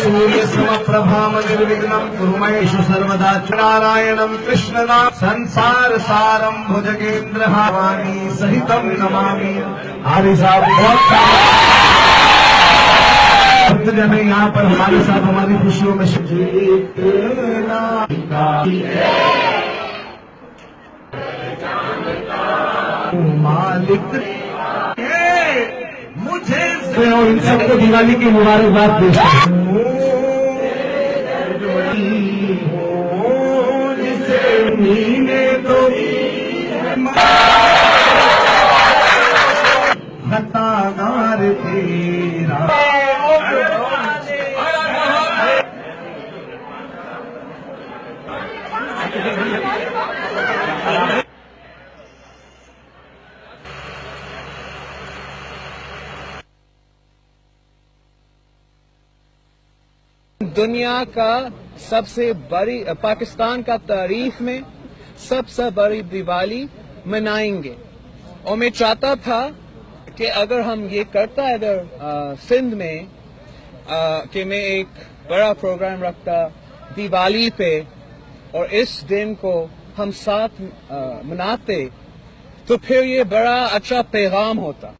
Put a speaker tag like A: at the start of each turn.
A: सूर्यसमप्रभाम निर्विघ्नं कुरुमैषु सर्वदा नारायणं कृष्णनाम संसार सारं भुजगेन्द्रहावाणी सहितं नमामि। भक्तजन यहाँ पर हमारे साथ हमारी खुशियों में मालिक मुझे और इन सबको दिवाली की मुबारकबाद देता हूँ। जिसे नीने तो हतागार तेरा
B: दुनिया का सबसे बड़ी पाकिस्तान का तारीख में सबसे बड़ी दिवाली मनाएंगे। और मैं चाहता था कि अगर हम ये करता अगर सिंध में कि मैं एक बड़ा प्रोग्राम रखता दिवाली पे और इस दिन को हम साथ मनाते तो फिर ये बड़ा अच्छा पैगाम होता।